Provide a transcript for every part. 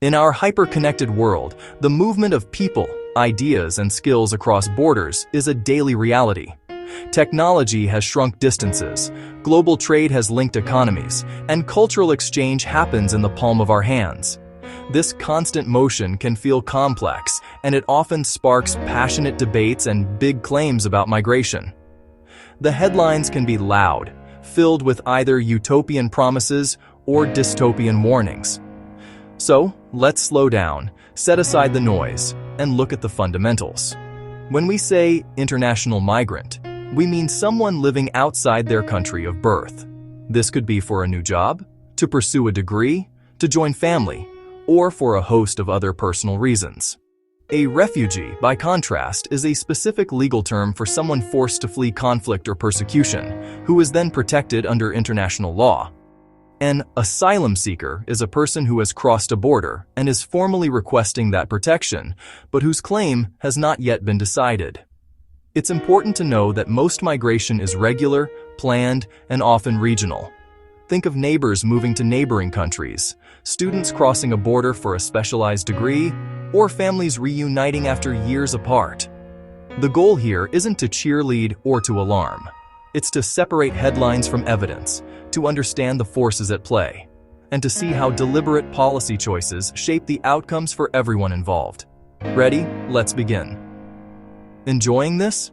In our hyper-connected world, the movement of people, ideas, and skills across borders is a daily reality. Technology has shrunk distances, global trade has linked economies, and cultural exchange happens in the palm of our hands. This constant motion can feel complex, and it often sparks passionate debates and big claims about migration. The headlines can be loud, filled with either utopian promises or dystopian warnings. So, let's slow down, set aside the noise, and look at the fundamentals. When we say international migrant, we mean someone living outside their country of birth. This could be for a new job, to pursue a degree, to join family, or for a host of other personal reasons. A refugee, by contrast, is a specific legal term for someone forced to flee conflict or persecution, who is then protected under international law. An asylum seeker is a person who has crossed a border and is formally requesting that protection, but whose claim has not yet been decided. It's important to know that most migration is regular, planned, and often regional. Think of neighbors moving to neighboring countries, students crossing a border for a specialized degree, or families reuniting after years apart. The goal here isn't to cheerlead or to alarm. It's to separate headlines from evidence, to understand the forces at play, and to see how deliberate policy choices shape the outcomes for everyone involved. Ready? Let's begin. Enjoying this?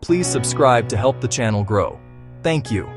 Please subscribe to help the channel grow. Thank you.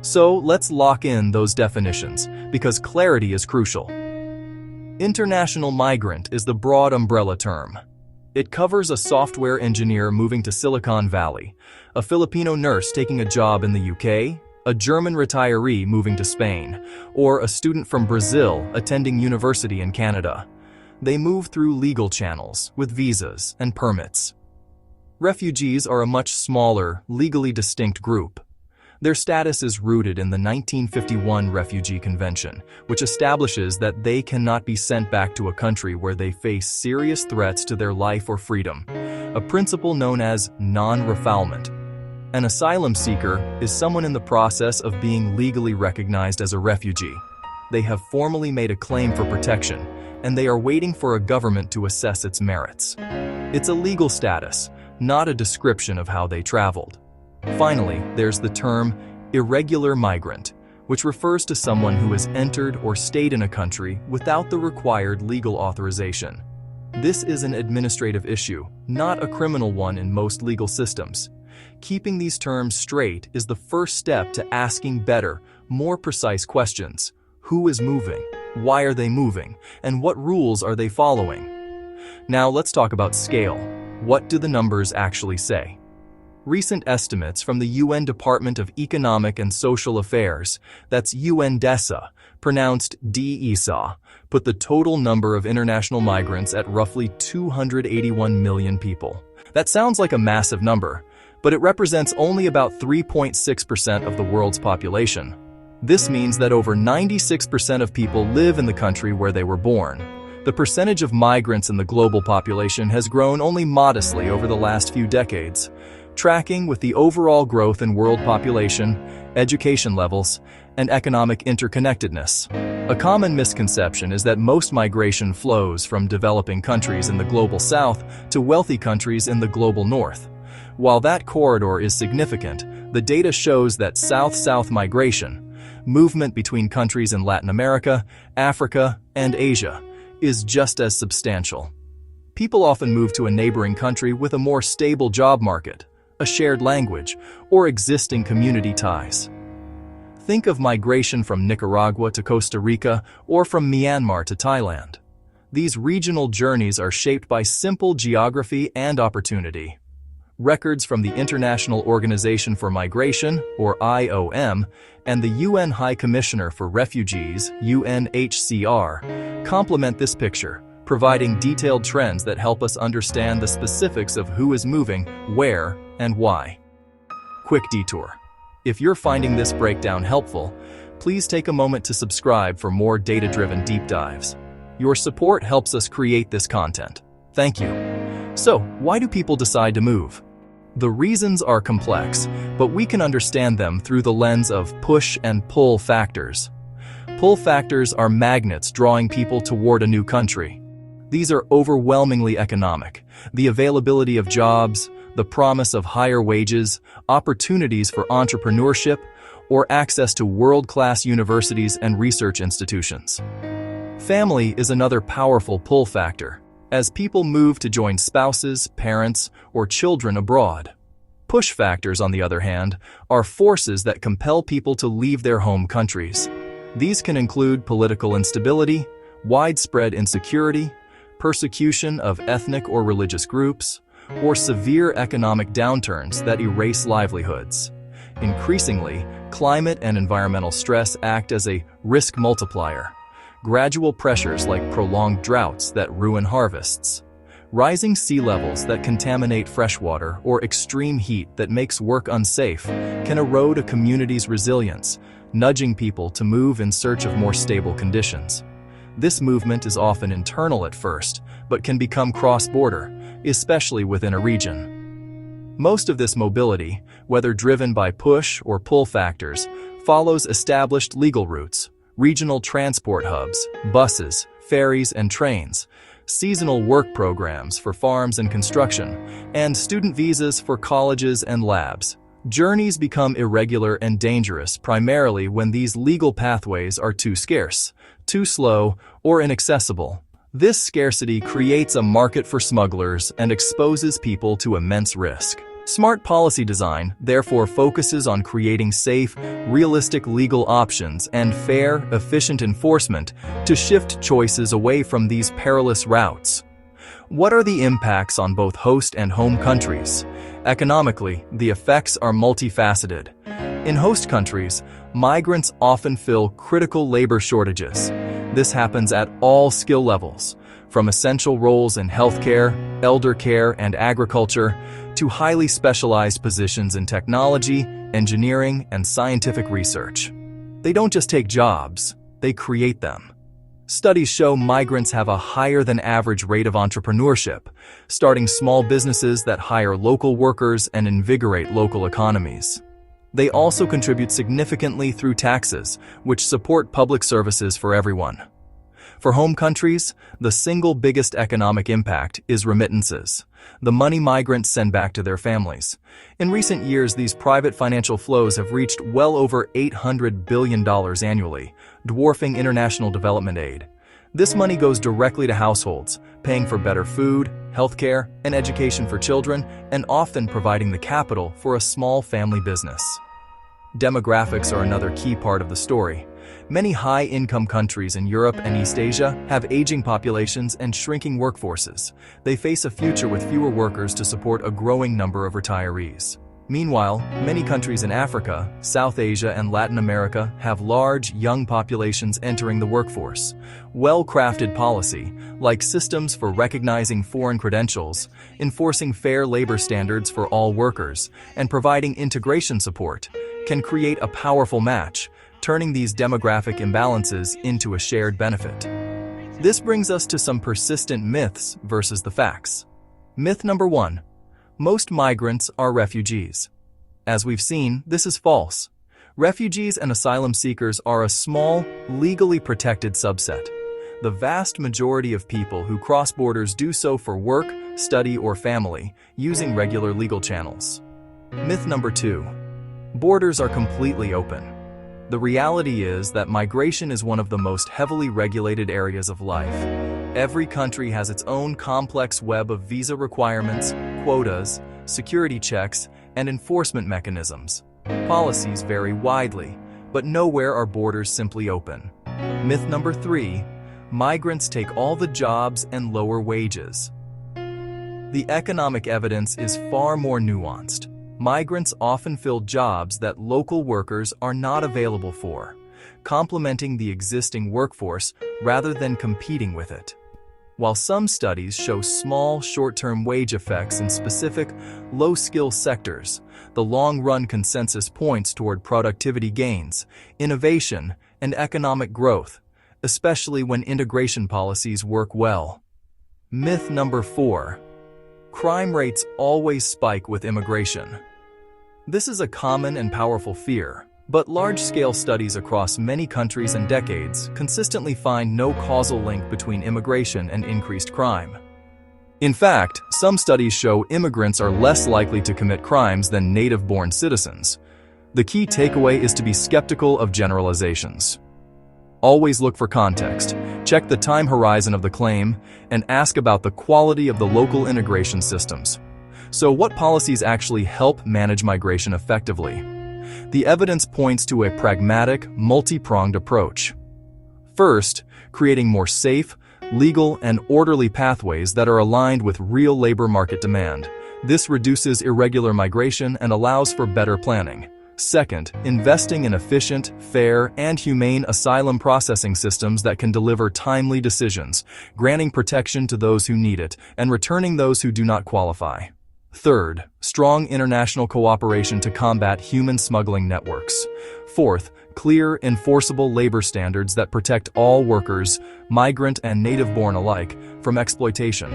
So let's lock in those definitions, because clarity is crucial. International migrant is the broad umbrella term. It covers a software engineer moving to Silicon Valley, a Filipino nurse taking a job in the UK, a German retiree moving to Spain, or a student from Brazil attending university in Canada. They move through legal channels with visas and permits. Refugees are a much smaller, legally distinct group. Their status is rooted in the 1951 Refugee Convention, which establishes that they cannot be sent back to a country where they face serious threats to their life or freedom, a principle known as non-refoulement. An asylum seeker is someone in the process of being legally recognized as a refugee. They have formally made a claim for protection, and they are waiting for a government to assess its merits. It's a legal status, not a description of how they traveled. Finally, there's the term irregular migrant, which refers to someone who has entered or stayed in a country without the required legal authorization. This is an administrative issue, not a criminal one in most legal systems. Keeping these terms straight is the first step to asking better, more precise questions. Who is moving? Why are they moving? And what rules are they following? Now let's talk about scale. What do the numbers actually say? Recent estimates from the UN Department of Economic and Social Affairs, that's UNDESA, pronounced DESA, put the total number of international migrants at roughly 281 million people. That sounds like a massive number, but it represents only about 3.6% of the world's population. This means that over 96% of people live in the country where they were born. The percentage of migrants in the global population has grown only modestly over the last few decades, tracking with the overall growth in world population, education levels, and economic interconnectedness. A common misconception is that most migration flows from developing countries in the global south to wealthy countries in the global north. While that corridor is significant, the data shows that south-south migration, movement between countries in Latin America, Africa, and Asia, is just as substantial. People often move to a neighboring country with a more stable job market, a shared language, or existing community ties. Think of migration from Nicaragua to Costa Rica or from Myanmar to Thailand. These regional journeys are shaped by simple geography and opportunity. Records from the International Organization for Migration, or IOM, and the UN High Commissioner for Refugees, UNHCR, complement this picture, providing detailed trends that help us understand the specifics of who is moving, where, and why. Quick detour. If you're finding this breakdown helpful, please take a moment to subscribe for more data-driven deep dives. Your support helps us create this content. Thank you. So, why do people decide to move? The reasons are complex, but we can understand them through the lens of push and pull factors. Pull factors are magnets drawing people toward a new country. These are overwhelmingly economic. The availability of jobs, the promise of higher wages, opportunities for entrepreneurship, or access to world-class universities and research institutions. Family is another powerful pull factor, as people move to join spouses, parents, or children abroad. Push factors, on the other hand, are forces that compel people to leave their home countries. These can include political instability, widespread insecurity, persecution of ethnic or religious groups, or severe economic downturns that erase livelihoods. Increasingly, climate and environmental stress act as a risk multiplier. Gradual pressures like prolonged droughts that ruin harvests, rising sea levels that contaminate freshwater, or extreme heat that makes work unsafe can erode a community's resilience, nudging people to move in search of more stable conditions. This movement is often internal at first, but can become cross-border, especially within a region. Most of this mobility, whether driven by push or pull factors, follows established legal routes, regional transport hubs, buses, ferries, and trains, seasonal work programs for farms and construction, and student visas for colleges and labs. Journeys become irregular and dangerous primarily when these legal pathways are too scarce, too slow, or inaccessible. This scarcity creates a market for smugglers and exposes people to immense risk. Smart policy design, therefore, focuses on creating safe, realistic legal options and fair, efficient enforcement to shift choices away from these perilous routes. What are the impacts on both host and home countries? Economically, the effects are multifaceted. In host countries, migrants often fill critical labor shortages. This happens at all skill levels, from essential roles in healthcare, elder care, and agriculture, to highly specialized positions in technology, engineering, and scientific research. They don't just take jobs, they create them. Studies show migrants have a higher than average rate of entrepreneurship, starting small businesses that hire local workers and invigorate local economies. They also contribute significantly through taxes, which support public services for everyone. For home countries, the single biggest economic impact is remittances, the money migrants send back to their families. In recent years, these private financial flows have reached well over $800 billion annually, dwarfing international development aid. This money goes directly to households, paying for better food, healthcare, and education for children, and often providing the capital for a small family business. Demographics are another key part of the story. Many high-income countries in Europe and East Asia have aging populations and shrinking workforces. They face a future with fewer workers to support a growing number of retirees. Meanwhile, many countries in Africa, South Asia, and Latin America have large, young populations entering the workforce. Well-crafted policy, like systems for recognizing foreign credentials, enforcing fair labor standards for all workers, and providing integration support, can create a powerful match, turning these demographic imbalances into a shared benefit. This brings us to some persistent myths versus the facts. Myth number 1. Most migrants are refugees. As we've seen, this is false. Refugees and asylum seekers are a small, legally protected subset. The vast majority of people who cross borders do so for work, study, or family, using regular legal channels. Myth number 2. Borders are completely open. The reality is that migration is one of the most heavily regulated areas of life. Every country has its own complex web of visa requirements, quotas, security checks, and enforcement mechanisms. Policies vary widely, but nowhere are borders simply open. Myth number 3. Migrants take all the jobs and lower wages. The economic evidence is far more nuanced. Migrants often fill jobs that local workers are not available for, complementing the existing workforce rather than competing with it. While some studies show small, short-term wage effects in specific, low-skill sectors, the long-run consensus points toward productivity gains, innovation, and economic growth, especially when integration policies work well. Myth number 4. Crime rates always spike with immigration. This is a common and powerful fear, But large-scale studies across many countries and decades consistently find no causal link between immigration and increased crime. In fact, some studies show immigrants are less likely to commit crimes than native-born citizens. The key takeaway is to be skeptical of generalizations. Always look for context, check the time horizon of the claim, and ask about the quality of the local integration systems. So what policies actually help manage migration effectively? The evidence points to a pragmatic, multi-pronged approach. First, creating more safe, legal, and orderly pathways that are aligned with real labor market demand. This reduces irregular migration and allows for better planning. Second, investing in efficient, fair, and humane asylum processing systems that can deliver timely decisions, granting protection to those who need it and returning those who do not qualify. Third, strong international cooperation to combat human smuggling networks. Fourth, clear, enforceable labor standards that protect all workers, migrant and native-born alike, from exploitation.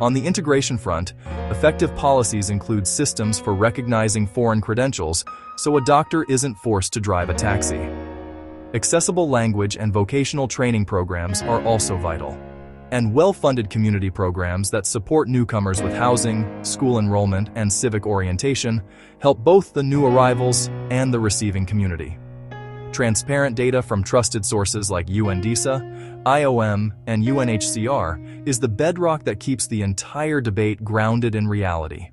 On the integration front, effective policies include systems for recognizing foreign credentials so a doctor isn't forced to drive a taxi. Accessible language and vocational training programs are also vital. And well-funded community programs that support newcomers with housing, school enrollment, and civic orientation help both the new arrivals and the receiving community. Transparent data from trusted sources like UNDISA, IOM, and UNHCR is the bedrock that keeps the entire debate grounded in reality.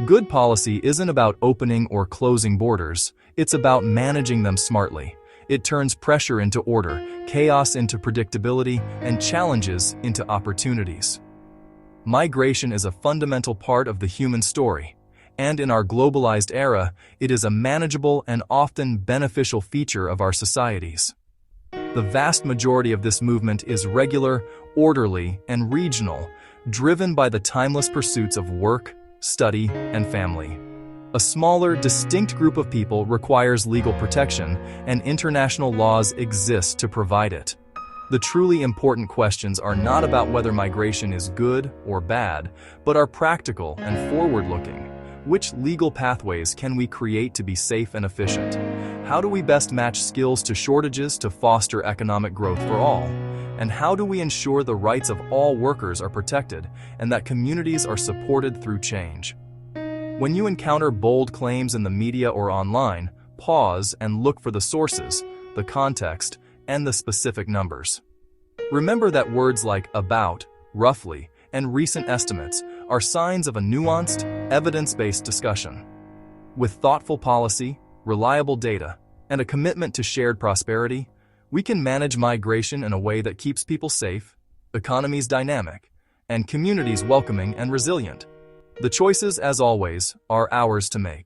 Good policy isn't about opening or closing borders, it's about managing them smartly. It turns pressure into order, chaos into predictability, and challenges into opportunities. Migration is a fundamental part of the human story, and in our globalized era, it is a manageable and often beneficial feature of our societies. The vast majority of this movement is regular, orderly, and regional, driven by the timeless pursuits of work, study, and family. A smaller, distinct group of people requires legal protection, and international laws exist to provide it. The truly important questions are not about whether migration is good or bad, but are practical and forward-looking. Which legal pathways can we create to be safe and efficient? How do we best match skills to shortages to foster economic growth for all? And how do we ensure the rights of all workers are protected and that communities are supported through change? When you encounter bold claims in the media or online, pause and look for the sources, the context, and the specific numbers. Remember that words like about, roughly, and recent estimates are signs of a nuanced, evidence-based discussion. With thoughtful policy, reliable data, and a commitment to shared prosperity, we can manage migration in a way that keeps people safe, economies dynamic, and communities welcoming and resilient. The choices, as always, are ours to make.